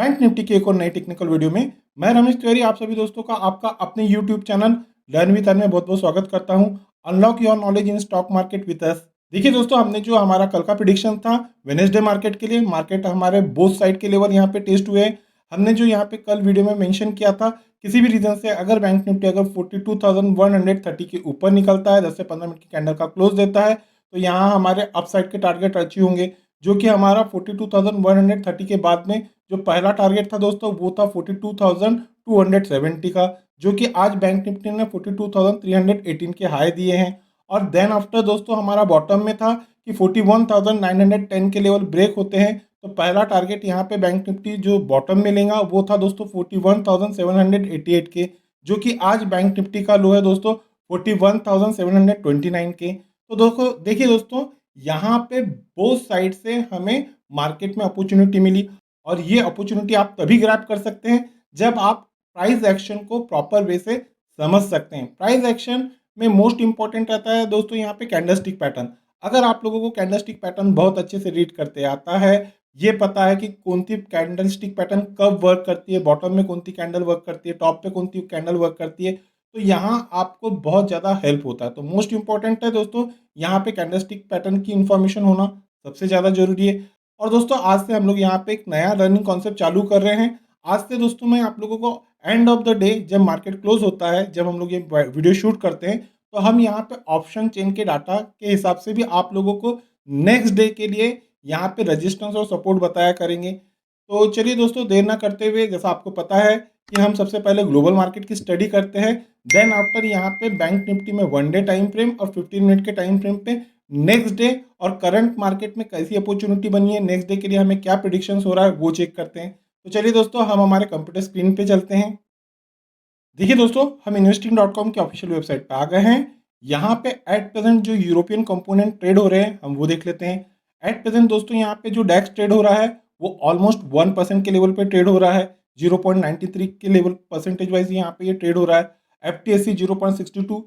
Bank Nifty की एक और नई टेक्निकल वीडियो में मैं रमेश तिवारी आप सभी दोस्तों का आपका अपने YouTube channel learn with earn में बहुत बहुत स्वागत करता हूं। Unlock your knowledge in stock market with us. देखिए दोस्तों, हमने जो हमारा कल का प्रिडिक्शन था वेनेसडे मार्केट के लिए, मार्केट हमारे बोथ साइड के लेवल यहाँ पे टेस्ट हुए हैं। हमने जो यहाँ पे कल वीडियो में मेंशन किया था, किसी भी रीजन से अगर बैंक निफ्टी अगर 42,130 के ऊपर निकलता है, 10 से 15 मिनट की कैंडल का क्लोज देता है, तो यहाँ हमारे अपसाइड के टारगेट अचीव होंगे, जो कि हमारा 42,130 के बाद में जो पहला टारगेट था दोस्तों वो था 42,270 का, जो कि आज बैंक निफ्टी ने 42,318 के हाई दिए हैं। और देन आफ्टर दोस्तों हमारा बॉटम में था कि 41,910 के लेवल ब्रेक होते हैं, तो पहला टारगेट यहाँ पे बैंक निफ्टी जो बॉटम में लेगा वो था दोस्तों 41,788 के, जो कि आज बैंक निफ्टी का लो है दोस्तों 41,729 के। तो दोस्तों देखिए दोस्तों, यहाँ पे बोथ साइड से हमें मार्केट में अपॉर्चुनिटी मिली, और ये अपॉर्चुनिटी आप तभी ग्रैब कर सकते हैं जब आप प्राइस एक्शन को प्रॉपर वे से समझ सकते हैं। प्राइस एक्शन में मोस्ट इंपॉर्टेंट रहता है दोस्तों यहाँ पे कैंडलस्टिक पैटर्न। अगर आप लोगों को कैंडलस्टिक पैटर्न बहुत अच्छे से रीड करते आता है, ये पता है कि कौन सी कैंडलस्टिक पैटर्न कब वर्क करती है, बॉटम में कौन सी कैंडल वर्क करती है, टॉप पे कौन सी कैंडल वर्क करती है, तो यहाँ आपको बहुत ज़्यादा हेल्प होता है। तो मोस्ट इंपॉर्टेंट है दोस्तों यहाँ पे कैंडलस्टिक पैटर्न की इन्फॉर्मेशन होना सबसे ज़्यादा जरूरी है। और दोस्तों आज से हम लोग यहाँ पे एक नया लर्निंग कॉन्सेप्ट चालू कर रहे हैं। आज से दोस्तों मैं आप लोगों को एंड ऑफ द डे जब मार्केट क्लोज होता है, जब हम लोग ये वीडियो शूट करते हैं, तो हम यहाँ पे ऑप्शन चेन के डाटा के हिसाब से भी आप लोगों को नेक्स्ट डे के लिए यहाँ पे रेजिस्टेंस और सपोर्ट बताया करेंगे। तो चलिए दोस्तों, देर ना करते हुए, जैसा आपको पता है कि हम सबसे पहले ग्लोबल मार्केट की स्टडी करते हैं, देन आफ्टर यहाँ पे बैंक निफ्टी में 1 डे टाइम फ्रेम और 15 मिनट के टाइम फ्रेम पे नेक्स्ट डे और करंट मार्केट में कैसी अपॉर्चुनिटी बनी है, नेक्स्ट डे के लिए हमें क्या प्रिडिक्शंस हो रहा है वो चेक करते हैं। तो चलिए दोस्तों, हम हमारे कंप्यूटर स्क्रीन पे चलते हैं। देखिए दोस्तों, हम investing.com की ऑफिशियल वेबसाइट पे आ गए हैं। यहाँ पे एट प्रेजेंट जो यूरोपियन कंपोनेंट ट्रेड हो रहे हैं हम वो देख लेते हैं। एट प्रेजेंट दोस्तों यहाँ पे जो डैक्स ट्रेड हो रहा है वो ऑलमोस्ट 1% के लेवल पे ट्रेड हो रहा है। 0.93 के लेवल परसेंटेज वाइज यहाँ पे ये ट्रेड हो रहा है। FTSE 0.62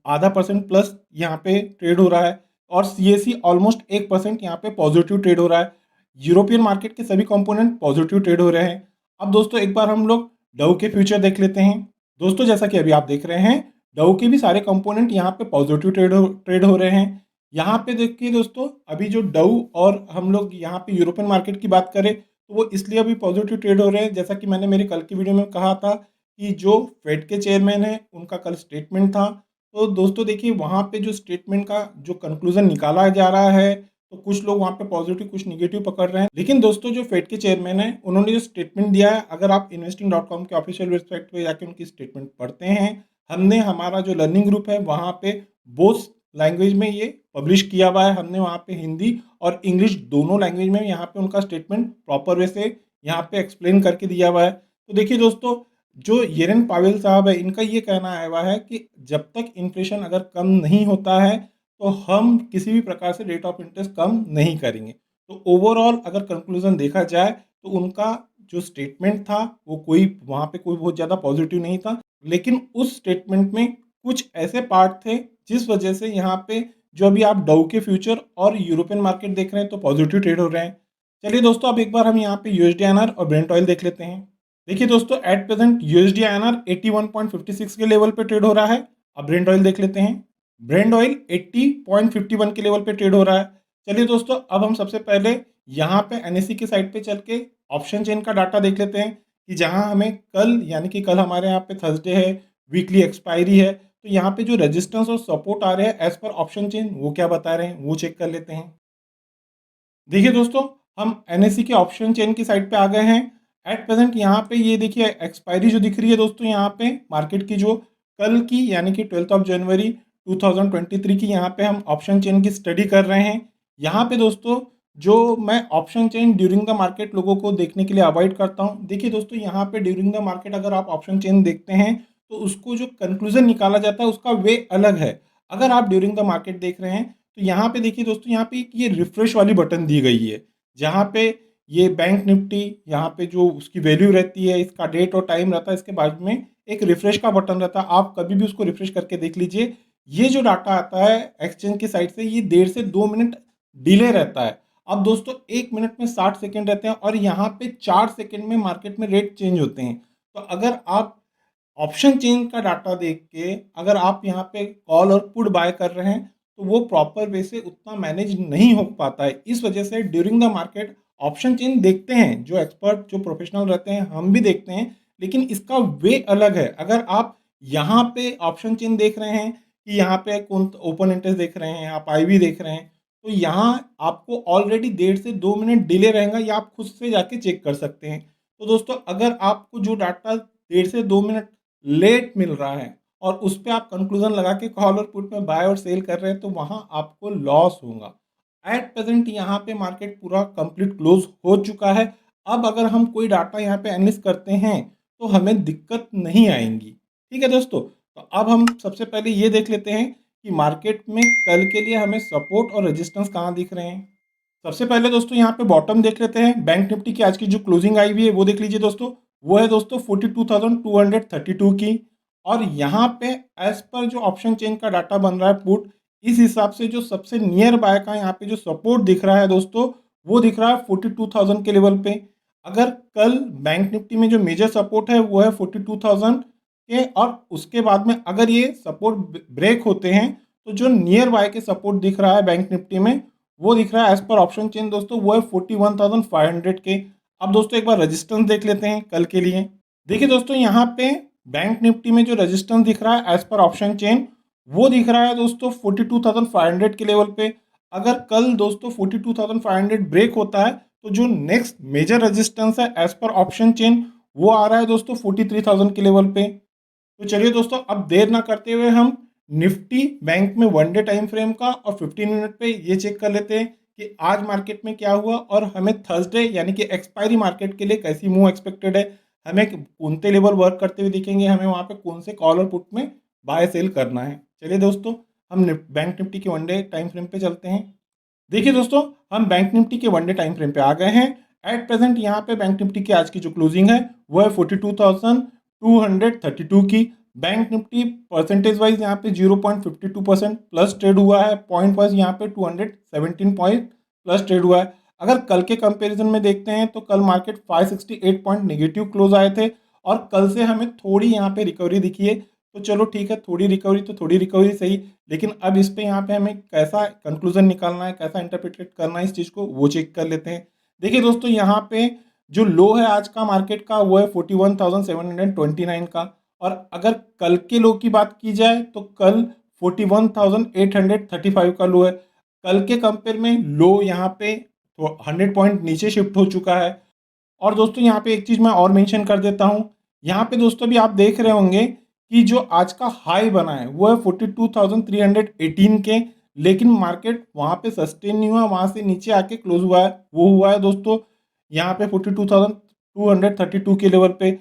आधा परसेंट प्लस यहाँ पे ट्रेड हो रहा है, और CAC ऑलमोस्ट 1% यहाँ पे पॉजिटिव ट्रेड हो रहा है। यूरोपियन मार्केट के सभी कंपोनेंट पॉजिटिव ट्रेड हो रहे हैं। अब दोस्तों एक बार हम लोग डाउ के फ्यूचर देख लेते हैं। दोस्तों जैसा कि अभी आप देख रहे हैं, डाउ के भी सारे कंपोनेंट यहाँ पे पॉजिटिव ट्रेड हो रहे हैं। यहाँ पे देखिए दोस्तों, अभी जो डाउ और हम लोग यहाँ पे यूरोपियन मार्केट की बात करें तो वो इसलिए अभी पॉजिटिव ट्रेड हो रहे हैं, जैसा कि मैंने मेरे कल की वीडियो में कहा था कि जो फेड के चेयरमैन है उनका कल स्टेटमेंट था। तो दोस्तों देखिए, वहाँ पे जो स्टेटमेंट का जो कंक्लूजन निकाला जा रहा है, तो कुछ लोग वहाँ पे पॉजिटिव कुछ निगेटिव पकड़ रहे हैं। लेकिन दोस्तों जो फेड के चेयरमैन है उन्होंने जो स्टेटमेंट दिया है, अगर आप investing.com के ऑफिशियल वेबसाइट पे जाके उनकी स्टेटमेंट पढ़ते हैं, हमने हमारा जो लर्निंग ग्रुप है वहाँ पे बोथ लैंग्वेज में ये पब्लिश किया हुआ है। हमने वहाँ पे हिंदी और इंग्लिश दोनों लैंग्वेज में यहाँ पे उनका स्टेटमेंट प्रॉपर वे से यहाँ पे एक्सप्लेन करके दिया हुआ है। तो देखिए दोस्तों, जो येरेन पावेल साहब है इनका ये कहना आया हुआ है कि जब तक इन्फ्लेशन अगर कम नहीं होता है तो हम किसी भी प्रकार से रेट ऑफ इंटरेस्ट कम नहीं करेंगे। तो ओवरऑल अगर कंक्लूजन देखा जाए तो उनका जो स्टेटमेंट था वो कोई वहाँ पे कोई बहुत ज़्यादा पॉजिटिव नहीं था, लेकिन उस स्टेटमेंट में कुछ ऐसे पार्ट थे जिस वजह से यहाँ पे जो अभी आप डाउ के फ्यूचर और यूरोपियन मार्केट देख रहे हैं तो पॉजिटिव ट्रेड हो रहे हैं। चलिए दोस्तों, अब एक बार हम यहाँ पे यूएसडी आईएनआर और ब्रेंट ऑयल देख लेते हैं। देखिए दोस्तों, एट प्रेजेंट यूएसडी आईएनआर 81.56 के लेवल पे ट्रेड हो रहा है। अब ब्रेंट ऑयल देख लेते हैं। ब्रेंट ऑयल 80.51 के लेवल पे ट्रेड हो रहा है। चलिए दोस्तों, अब हम सबसे पहले यहाँ पे एनएससी की साइड पे चल के ऑप्शन चेन का डाटा देख लेते हैं कि जहाँ हमें कल, यानी कि कल हमारे यहाँ पे थर्सडे है, वीकली एक्सपायरी है, तो यहाँ पे जो रेजिस्टेंस और सपोर्ट आ रहे हैं एज पर ऑप्शन चेन वो क्या बता रहे हैं वो चेक कर लेते हैं। देखिए दोस्तों, हम एनएससी के ऑप्शन चेन की साइड पे आ गए हैं। एट प्रेजेंट यहाँ पे ये देखिए एक्सपायरी जो दिख रही है दोस्तों, यहाँ पे मार्केट की जो कल की यानी कि 12 जनवरी 2023 की यहाँ पे हम ऑप्शन चेन की स्टडी कर रहे हैं। यहाँ पे दोस्तों जो मैं option chain during the market लोगों को देखने के लिए अवॉइड करता हूँ। देखिए दोस्तों, यहाँ पे ड्यूरिंग द मार्केट अगर आप ऑप्शन चेन देखते हैं तो उसको जो कंक्लूजन निकाला जाता है उसका वे अलग है। अगर आप ड्यूरिंग द मार्केट देख रहे हैं तो यहाँ पे देखिए दोस्तों, यहाँ पे एक ये रिफ्रेश वाली बटन दी गई है, जहाँ पे ये बैंक निफ्टी यहाँ पे जो उसकी वैल्यू रहती है, इसका डेट और टाइम रहता है, इसके बाद में एक रिफ्रेश का बटन रहता है। आप कभी भी उसको रिफ्रेश करके देख लीजिए। ये जो डाटा आता है एक्सचेंज की साइड से, ये 1.5 से 2 मिनट डिले रहता है। अब दोस्तों 1 मिनट में 60 सेकंड रहते हैं और यहाँ पे 4 सेकंड में मार्केट में रेट चेंज होते हैं। तो अगर आप ऑप्शन चेन का डाटा देख के अगर आप यहाँ पे कॉल और पुट बाय कर रहे हैं, तो वो प्रॉपर वे से उतना मैनेज नहीं हो पाता है। इस वजह से during the market option chain देखते हैं, जो एक्सपर्ट, जो प्रोफेशनल रहते हैं, हम भी देखते हैं, लेकिन इसका वे अलग है। अगर आप यहाँ पे ऑप्शन चेन देख रहे हैं कि यहाँ पे कौन ओपन इंटरेस्ट देख रहे हैं, आप आईवी देख रहे हैं, तो यहाँ आपको ऑलरेडी 1.5 से 2 मिनट डिले रहेगा, या आप खुद से जाके चेक कर सकते हैं। तो दोस्तों अगर आपको जो डाटा 1.5 से 2 मिनट लेट मिल रहा है और उस पे आप कंक्लूजन लगा के कॉल और पुट में बाय और सेल कर रहे हैं, तो वहाँ आपको लॉस होगा। एट प्रेजेंट यहाँ पे मार्केट पूरा कंप्लीट क्लोज हो चुका है। अब अगर हम कोई डाटा यहाँ पे एनालिस करते हैं तो हमें दिक्कत नहीं आएंगी। ठीक है दोस्तों, तो अब हम सबसे पहले ये देख लेते हैं कि मार्केट में कल के लिए हमें सपोर्ट और रेजिस्टेंस कहाँ दिख रहे हैं। सबसे पहले दोस्तों यहाँ पे बॉटम देख लेते हैं। बैंक निफ्टी की आज की जो क्लोजिंग आई हुई है वो देख लीजिए दोस्तों, वो है दोस्तों 42,232 की। और यहाँ पे एज पर जो ऑप्शन चेन का डाटा बन रहा है पुट, इस हिसाब से जो सबसे नियर बाय का यहाँ पे जो सपोर्ट दिख रहा है दोस्तों, वो दिख रहा है 42,000 के लेवल पे। अगर कल बैंक निफ्टी में जो मेजर सपोर्ट है वो है 42,000 के, और उसके बाद में अगर ये सपोर्ट ब्रेक होते हैं तो जो नियर बाय के सपोर्ट दिख रहा है बैंक निफ्टी में, वो दिख रहा है एज पर ऑप्शन चेन दोस्तों, वो है 41,500 के। अब दोस्तों एक बार रेजिस्टेंस देख लेते हैं कल के लिए। देखिए दोस्तों यहाँ पे बैंक निफ्टी में जो रेजिस्टेंस दिख रहा है एज पर ऑप्शन चेन, वो दिख रहा है दोस्तों 42,500 के लेवल पे। अगर कल दोस्तों 42,500 ब्रेक होता है तो जो नेक्स्ट मेजर रेजिस्टेंस है एज पर ऑप्शन चेन, वो आ रहा है दोस्तों 43,000 के लेवल पे। तो चलिए दोस्तों अब देर ना करते हुए हम निफ्टी बैंक में 1 डे टाइम फ्रेम का और 15 मिनट पे ये चेक कर लेते हैं कि आज मार्केट में क्या हुआ और हमें थर्सडे यानी कि एक्सपायरी मार्केट के लिए कैसी मूव एक्सपेक्टेड है, हमें कौन से लेवल वर्क करते हुए दिखेंगे, हमें वहाँ पे कौन से कॉल और पुट में बाय सेल करना है। चलिए दोस्तों हम बैंक निफ्टी के 1 डे टाइम फ्रेम पे चलते हैं। देखिए दोस्तों हम बैंक निफ्टी के 1 डे टाइम फ्रेम पे आ गए हैं। एट प्रेजेंट यहाँ पे बैंक निफ्टी की आज की जो क्लोजिंग है वो है 42,232 की। बैंक निफ्टी परसेंटेज वाइज यहाँ पे 0.52% प्लस ट्रेड हुआ है, पॉइंट वाइज यहाँ पे 217 पॉइंट प्लस ट्रेड हुआ है। अगर कल के कंपैरिजन में देखते हैं तो कल मार्केट 568 पॉइंट नेगेटिव क्लोज आए थे और कल से हमें थोड़ी यहाँ पे रिकवरी दिखी है। तो चलो ठीक है, थोड़ी रिकवरी तो थोड़ी रिकवरी सही, लेकिन अब इस पे यहाँ पे हमें कैसा कंक्लूजन निकालना है, कैसा इंटरप्रिटेट करना है इस चीज़ को, वो चेक कर लेते हैं। देखिए दोस्तों यहाँ पे जो लो है आज का मार्केट का वो है 41,729 का, और अगर कल के लो की बात की जाए तो कल 41,835 का लो है। कल के कंपेयर में लो यहाँ पे 100 पॉइंट नीचे शिफ्ट हो चुका है। और दोस्तों यहाँ पे एक चीज़ मैं और मेंशन कर देता हूँ, यहाँ पे दोस्तों भी आप देख रहे होंगे कि जो आज का हाई बना है वो है 42,318 के, लेकिन मार्केट वहाँ पे सस्टेन नहीं हुआ, वहाँ से नीचे आके क्लोज हुआ है, वो हुआ है दोस्तों यहाँ पे 42,232 के लेवल पे।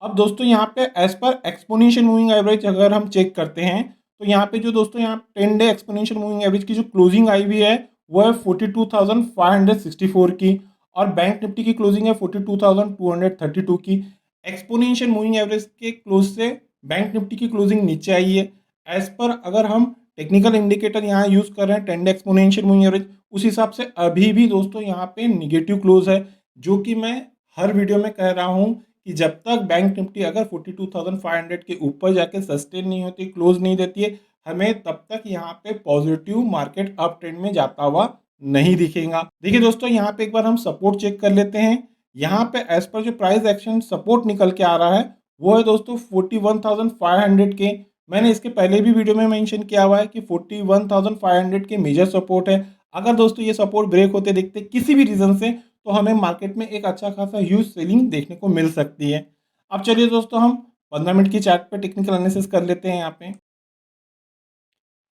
अब दोस्तों यहाँ पे as per exponential moving average अगर हम चेक करते हैं तो यहाँ पे जो दोस्तों यहाँ 10 डे एक्सपोनेंशियल मूविंग एवरेज की जो क्लोजिंग आई हुई है वो है 42,564 की, और बैंक निफ्टी की क्लोजिंग है 42,232 की। एक्सपोनेंशियल मूविंग एवरेज के क्लोज से बैंक निफ्टी की क्लोजिंग नीचे आई है। एज पर अगर हम टेक्निकल इंडिकेटर यहाँ यूज़ कर रहे हैं 10 डे एक्सपोनेंशियल मूविंग एवरेज, उस हिसाब से अभी भी दोस्तों यहाँ पे निगेटिव क्लोज है, जो कि मैं हर वीडियो में कह रहा हूँ कि जब तक बैंक निफ्टी अगर 42,500 के ऊपर जाके सस्टेन नहीं होती, क्लोज नहीं देती है, हमें तब तक यहाँ पे पॉजिटिव मार्केट अप ट्रेंड में जाता हुआ नहीं दिखेगा। देखिए दोस्तों यहाँ पे एक बार हम सपोर्ट चेक कर लेते हैं। यहाँ पे एज पर जो प्राइस एक्शन सपोर्ट निकल के आ रहा है वो है दोस्तों 41,500 के। मैंने इसके पहले भी वीडियो में मेंशन किया हुआ है कि 41,500 के मेजर सपोर्ट है। अगर दोस्तों ये सपोर्ट ब्रेक होते दिखते किसी भी रीजन से, तो हमें मार्केट में एक अच्छा खासा ह्यूज सेलिंग देखने को मिल सकती है। अब चलिए दोस्तों हम 15 मिनट की चार्ट पे टेक्निकल एनालिसिस कर लेते हैं। यहाँ पे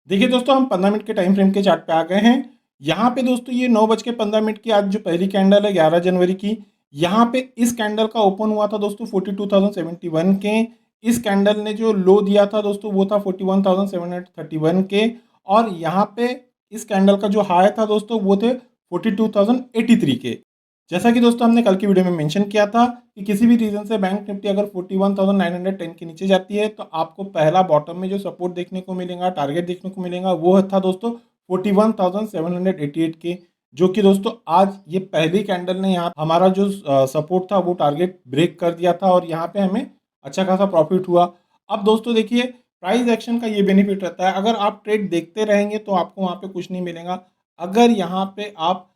देखिए दोस्तों हम 15 मिनट के टाइम फ्रेम के चार्ट पे आ गए हैं। यहाँ पे दोस्तों ये 9:15 की आज जो पहली कैंडल है 11 जनवरी की, यहाँ पे इस कैंडल का ओपन हुआ था दोस्तों 42,071 के। इस कैंडल ने जो लो दिया था दोस्तों वो था 41,731 के, और यहाँ पे इस कैंडल का जो हाई था दोस्तों वो थे 42,083 के। जैसा कि दोस्तों हमने कल की वीडियो में मेंशन किया था कि किसी भी रीजन से बैंक निफ्टी अगर 41,910 के नीचे जाती है तो आपको पहला बॉटम में जो सपोर्ट देखने को मिलेगा, टारगेट देखने को मिलेगा, वो था दोस्तों 41,788 के। जो कि दोस्तों आज ये पहली कैंडल ने यहाँ हमारा जो सपोर्ट था वो टारगेट ब्रेक कर दिया था और यहाँ पे हमें अच्छा खासा प्रॉफिट हुआ। अब दोस्तों देखिए, प्राइस एक्शन का ये बेनिफिट रहता है, अगर आप ट्रेड देखते रहेंगे तो आपको वहाँ पे कुछ नहीं मिलेगा। अगर यहाँ पे आप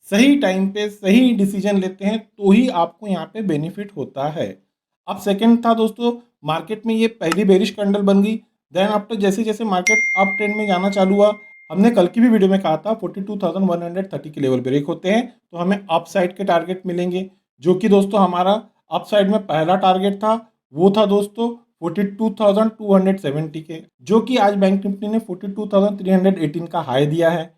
सही टाइम पे सही डिसीजन लेते हैं तो ही आपको यहाँ पे बेनिफिट होता है। अब सेकंड था दोस्तों, मार्केट में ये पहली बेरिश कैंडल बन गई। देन आफ्टर जैसे जैसे मार्केट अप ट्रेंड में जाना चालू हुआ, हमने कल की भी वीडियो में कहा था 42,130 के लेवल ब्रेक होते हैं तो हमें अप साइड के टारगेट मिलेंगे, जो कि दोस्तों हमारा अप साइड में पहला टारगेट था वो था दोस्तों 42,270 के, जो कि आज बैंक निफ्टी ने 42,318 का हाई दिया है।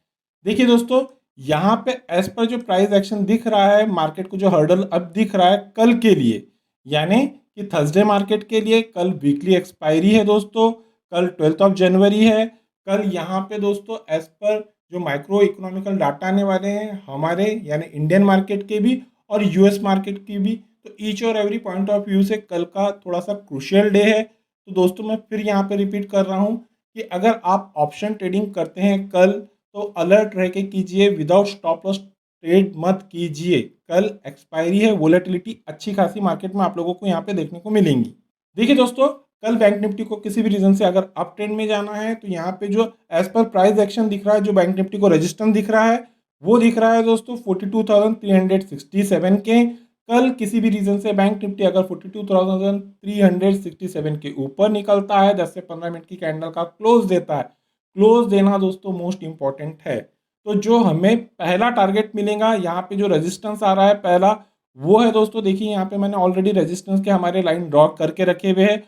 देखिए दोस्तों, यहाँ पे एज पर जो प्राइस एक्शन दिख रहा है मार्केट को, जो हर्डल अब दिख रहा है कल के लिए, यानी कि थर्सडे मार्केट के लिए कल वीकली एक्सपायरी है दोस्तों, कल 12 जनवरी है। कल यहाँ पे दोस्तों एज पर जो माइक्रो इकोनॉमिकल डाटा आने वाले हैं हमारे, यानी इंडियन मार्केट के भी और यूएस मार्केट की भी, तो ईच और एवरी पॉइंट ऑफ व्यू से कल का थोड़ा सा क्रूशियल डे है। तो दोस्तों मैं फिर यहाँ पे रिपीट कर रहा हूँ कि अगर आप ऑप्शन ट्रेडिंग करते हैं कल तो अलर्ट रह के कीजिए, विदाउट स्टॉप लॉस ट्रेड मत कीजिए। कल एक्सपायरी है, वोलेटिलिटी अच्छी खासी मार्केट में आप लोगों को यहाँ पे देखने को मिलेंगी। देखिए दोस्तों, कल बैंक निफ्टी को किसी भी रीजन से अगर अप ट्रेंड में जाना है तो यहाँ पे जो एज पर प्राइस एक्शन दिख रहा है, जो बैंक निफ्टी को रेजिस्टेंस दिख रहा है वो दिख रहा है दोस्तों 42,367 के। कल किसी भी रीजन से बैंक निफ्टी अगर 42,367 के ऊपर निकलता है, 10 से 15 मिनट की कैंडल का क्लोज देता है, क्लोज देना दोस्तों मोस्ट इंपॉर्टेंट है। तो जो हमें पहला टारगेट मिलेगा, यहाँ पे जो रेजिस्टेंस आ रहा है पहला, वो है दोस्तों, देखिए यहाँ पे मैंने ऑलरेडी रेजिस्टेंस के हमारे लाइन ड्रॉ करके रखे हुए हैं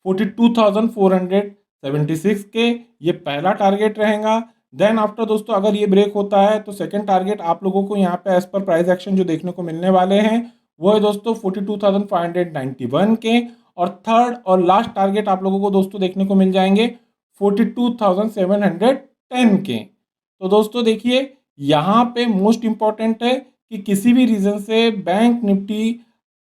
42,476 के, ये पहला टारगेट रहेगा। देन आफ्टर दोस्तों अगर ये ब्रेक होता है तो सेकंड टारगेट आप लोगों को यहाँ पे एज पर प्राइस एक्शन जो देखने को मिलने वाले हैं वो है दोस्तों 42,591 के, और थर्ड और लास्ट टारगेट आप लोगों को दोस्तों देखने को मिल जाएंगे 42,710 के। तो दोस्तों देखिए, यहाँ पे मोस्ट इंपॉर्टेंट है कि किसी भी रीजन से बैंक निफ्टी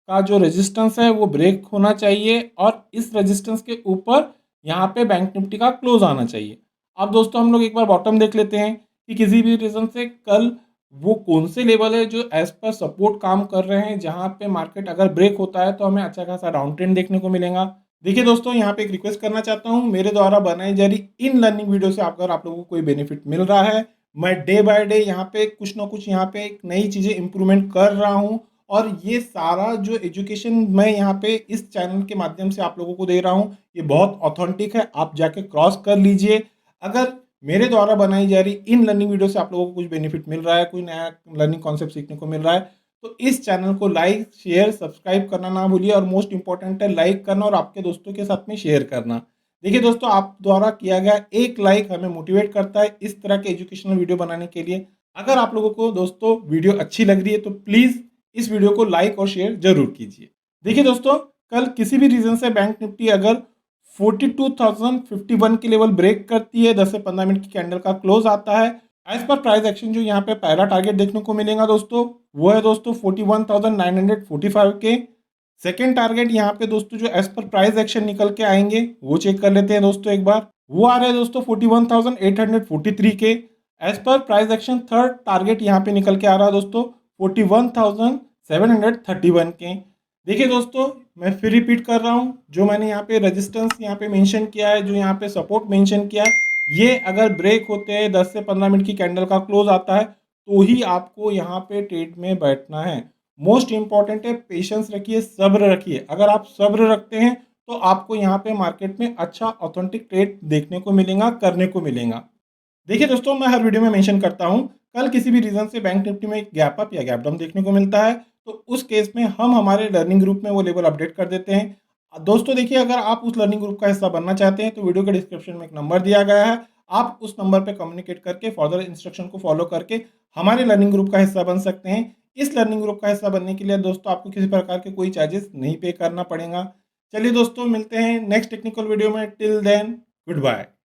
का जो रेजिस्टेंस है वो ब्रेक होना चाहिए और इस रेजिस्टेंस के ऊपर यहाँ पे बैंक निफ्टी का क्लोज आना चाहिए। अब दोस्तों हम लोग एक बार बॉटम देख लेते हैं कि किसी भी रीजन से कल वो कौन से लेवल है जो एज पर सपोर्ट काम कर रहे हैं, जहाँ पे मार्केट अगर ब्रेक होता है तो हमें अच्छा खासा डाउन ट्रेंड देखने को मिलेगा। देखिए दोस्तों, यहाँ पे एक रिक्वेस्ट करना चाहता हूँ, मेरे द्वारा बनाई जा रही इन लर्निंग वीडियो से अगर आप लोगों को कोई बेनिफिट मिल रहा है, मैं डे बाय डे यहाँ पे कुछ ना कुछ यहाँ पे एक नई चीज़ें इंप्रूवमेंट कर रहा हूँ, और ये सारा जो एजुकेशन मैं यहाँ पे इस चैनल के माध्यम से आप लोगों को दे रहा हूँ ये बहुत ऑथेंटिक है, आप जाके क्रॉस कर लीजिए। अगर मेरे द्वारा बनाई जा रही इन लर्निंग वीडियो से आप लोगों को कुछ बेनिफिट मिल रहा है, कोई नया लर्निंग कॉन्सेप्ट सीखने को मिल रहा है, तो इस चैनल को लाइक शेयर सब्सक्राइब करना ना भूलिए, और मोस्ट इंपॉर्टेंट है लाइक करना और आपके दोस्तों के साथ में शेयर करना। देखिए दोस्तों, आप द्वारा किया गया एक लाइक हमें मोटिवेट करता है इस तरह के एजुकेशनल वीडियो बनाने के लिए। अगर आप लोगों को दोस्तों वीडियो अच्छी लग रही है तो प्लीज़ इस वीडियो को लाइक और शेयर जरूर कीजिए। देखिए दोस्तों, कल किसी भी रीजन से बैंक निफ्टी अगर 42,051 की लेवल ब्रेक करती है, 10 से 15 मिनट की कैंडल का क्लोज आता है, एज पर प्राइस एक्शन जो यहाँ पे पहला टारगेट देखने को मिलेगा दोस्तों वो है दोस्तों 41,945 के। सेकेंड टारगेट यहाँ पे दोस्तों जो एज पर प्राइस एक्शन निकल के आएंगे वो चेक कर लेते हैं दोस्तों एक बार, वो आ रहे हैं दोस्तों 41,843 के। As per price action third target यहाँ पे निकल के आ रहा है दोस्तों 41,731 के। देखिए दोस्तों, मैं फिर रिपीट कर रहा हूँ, जो मैंने यहाँ पे रेजिस्टेंस यहाँ पे मेंशन किया है, जो यहाँ पे सपोर्ट मेंशन किया है, ये अगर ब्रेक होते हैं 10 से 15 मिनट की कैंडल का क्लोज आता है तो ही आपको यहाँ पे ट्रेड में बैठना है। मोस्ट इंपॉर्टेंट है पेशेंस रखिए, सब्र रखिए। अगर आप सब्र रखते हैं तो आपको यहाँ पे मार्केट में अच्छा ऑथेंटिक ट्रेड देखने को मिलेगा, करने को मिलेगा। देखिए दोस्तों, मैं हर वीडियो में मेंशन करता हूँ, कल किसी भी रीजन से बैंक निफ्टी में एक गैप अप या गैप डाउन देखने को मिलता है तो उस केस में हम हमारे लर्निंग ग्रुप में वो लेवल अपडेट कर देते हैं दोस्तों। देखिए, अगर आप उस लर्निंग ग्रुप का हिस्सा बनना चाहते हैं तो वीडियो के डिस्क्रिप्शन में एक नंबर दिया गया है, आप उस नंबर पर कम्युनिकेट करके फर्दर इंस्ट्रक्शन को फॉलो करके हमारे लर्निंग ग्रुप का हिस्सा बन सकते हैं। इस लर्निंग ग्रुप का हिस्सा बनने के लिए दोस्तों आपको किसी प्रकार के कोई चार्जेस नहीं पे करना पड़ेगा। चलिए दोस्तों, मिलते हैं नेक्स्ट टेक्निकल वीडियो में। Till then, good bye.